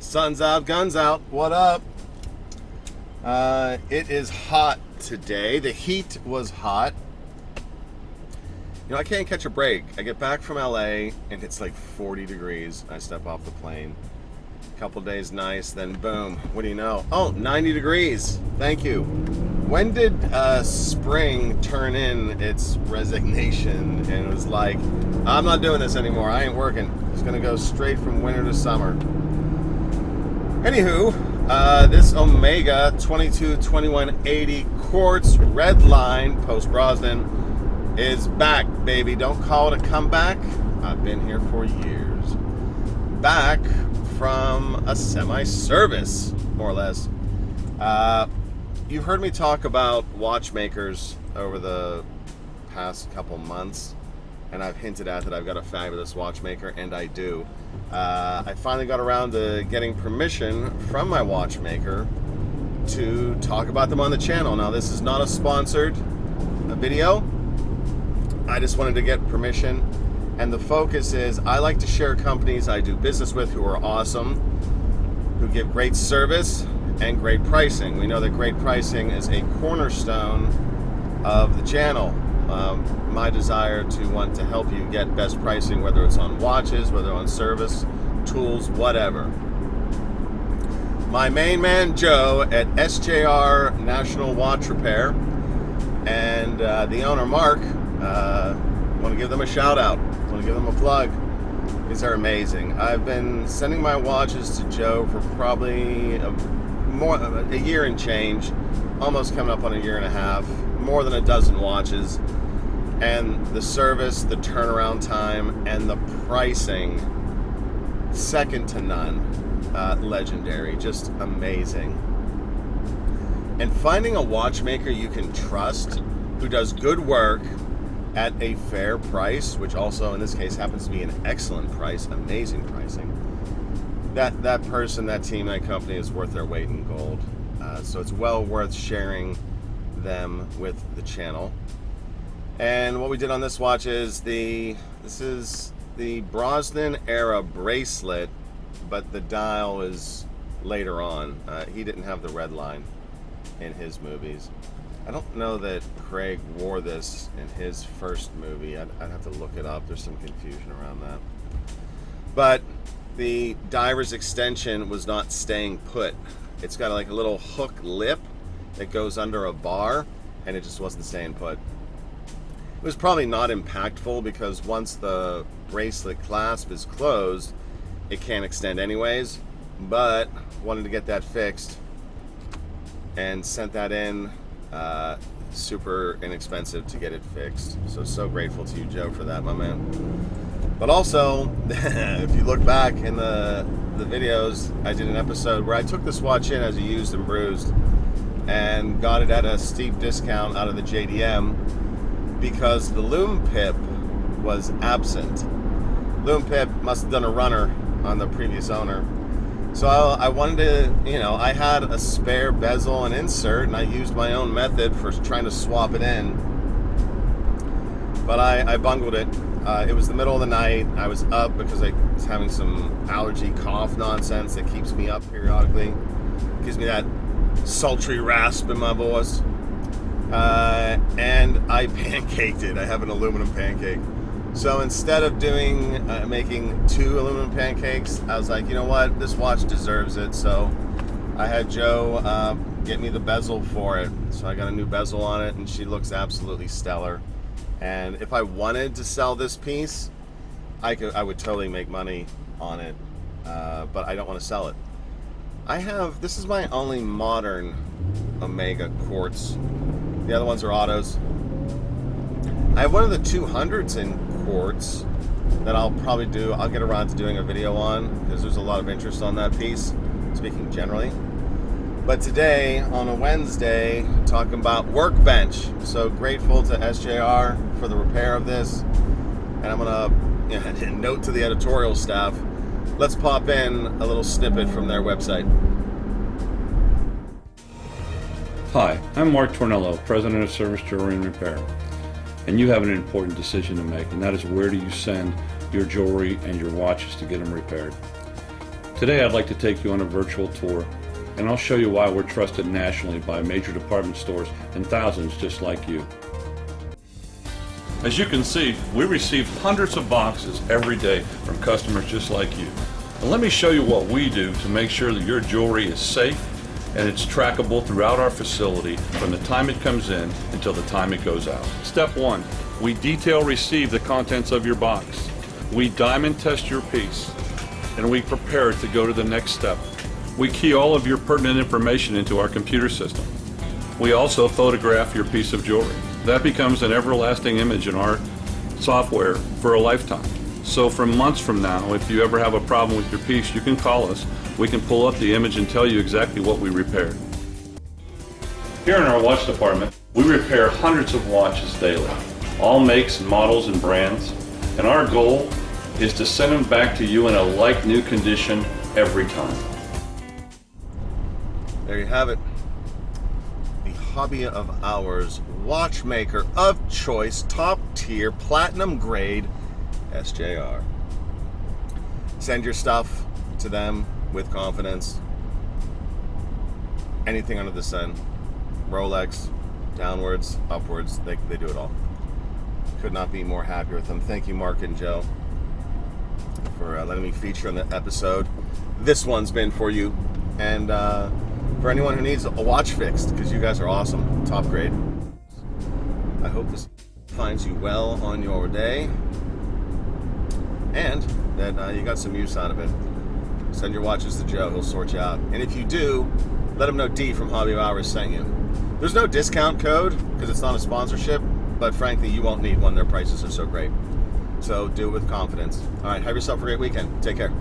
Sun's out, guns out. What up? It is hot today. The heat was hot. You know, I can't catch a break. I get back from LA and it's like 40 degrees. I step off the plane. Couple days nice, then boom. What do you know? Oh, 90 degrees. Thank you. When did spring turn in its resignation and it was like, I'm not doing this anymore. I ain't working. It's gonna go straight from winter to summer. Anywho, this Omega 222180 quartz red line post Brosnan is back, baby. Don't call it a comeback. I've been here for years. Back from a semi-service, more or less. You've heard me talk about watchmakers over the past couple months, and I've hinted at that I've got a fabulous watchmaker, and I do. I finally got around to getting permission from my watchmaker to talk about them on the channel. Now, this is not a sponsored video. I just wanted to get permission, and the focus is I like to share companies I do business with who are awesome, who give great service and great pricing. We know that great pricing is a cornerstone of the channel. My desire to want to help you get best pricing, whether it's on watches, whether on service, tools, whatever. My main man Joe at SJR National Watch Repair and the owner Mark, want to give them a shout out. Want to give them a plug. These are amazing. I've been sending my watches to Joe for probably a year and change, almost coming up on a year and a half, more than a dozen watches, and the service, the turnaround time, and the pricing, second to none. Legendary, just amazing. And finding a watchmaker you can trust, who does good work at a fair price, which also in this case happens to be an excellent price, amazing pricing, that person, that team, that company is worth their weight in gold. So it's well worth sharing them with the channel. And what we did on this watch is this is the Brosnan era bracelet, but the dial is later on. He didn't have the red line in his movies. I don't know that Craig wore this in his first movie. I'd have to look it up. There's some confusion around that. But the diver's extension was not staying put. It's got like a little hook lip that goes under a bar, and it just wasn't staying put. It was probably not impactful because once the bracelet clasp is closed, it can't extend anyways, but wanted to get that fixed and sent that in. Super inexpensive to get it fixed. So grateful to you, Joe, for that, my man. But also, if you look back in the videos, I did an episode where I took this watch in as a used and bruised and got it at a steep discount out of the JDM because the loom pip was absent. Loom pip must have done a runner on the previous owner. So I wanted to, I had a spare bezel and insert, and I used my own method for trying to swap it in. But I bungled it. It was the middle of the night. I was up because I was having some allergy cough nonsense that keeps me up periodically. Gives me that sultry rasp in my voice. And I pancaked it. I have an aluminum pancake. So instead of making 2 aluminum pancakes, I was like, you know what, this watch deserves it. So I had Joe get me the bezel for it. So I got a new bezel on it, and she looks absolutely stellar. And if I wanted to sell this piece, I would totally make money on it, but I don't want to sell it. This is my only modern Omega quartz. The other ones are autos. I have one of the 200s in quartz that I'll get around to doing a video on because there's a lot of interest on that piece, speaking generally. But today, on a Wednesday, talking about workbench. So grateful to SJR for the repair of this. And I'm gonna note to the editorial staff, let's pop in a little snippet from their website. Hi, I'm Mark Tornello, President of Service Jewelry and Repair. And you have an important decision to make, and that is where do you send your jewelry and your watches to get them repaired. Today I'd like to take you on a virtual tour, and I'll show you why we're trusted nationally by major department stores and thousands just like you. As you can see, we receive hundreds of boxes every day from customers just like you. And let me show you what we do to make sure that your jewelry is safe and it's trackable throughout our facility from the time it comes in until the time it goes out. Step 1, we detail receive the contents of your box. We diamond test your piece, and we prepare it to go to the next step. We key all of your pertinent information into our computer system. We also photograph your piece of jewelry. That becomes an everlasting image in our software for a lifetime. So from months from now, if you ever have a problem with your piece, you can call us. We can pull up the image and tell you exactly what we repaired. Here in our watch department, we repair hundreds of watches daily, all makes, models, and brands. And our goal is to send them back to you in a like-new condition every time. There you have it. The Hobby of Hours watchmaker of choice, top tier, platinum grade, SJR. Send your stuff to them with confidence. Anything under the sun. Rolex, downwards, upwards, they do it all. Could not be more happy with them. Thank you, Mark and Joe, for letting me feature on the episode. This one's been for you, and for anyone who needs a watch fixed, because you guys are awesome, top grade. I hope this finds you well on your day, and that you got some use out of it. Send your watches to Joe, he'll sort you out. And if you do, let him know D from Hobby of Hours sent you. There's no discount code, because it's not a sponsorship, but frankly, you won't need one. Their prices are so great. So do it with confidence. All right, have yourself a great weekend. Take care.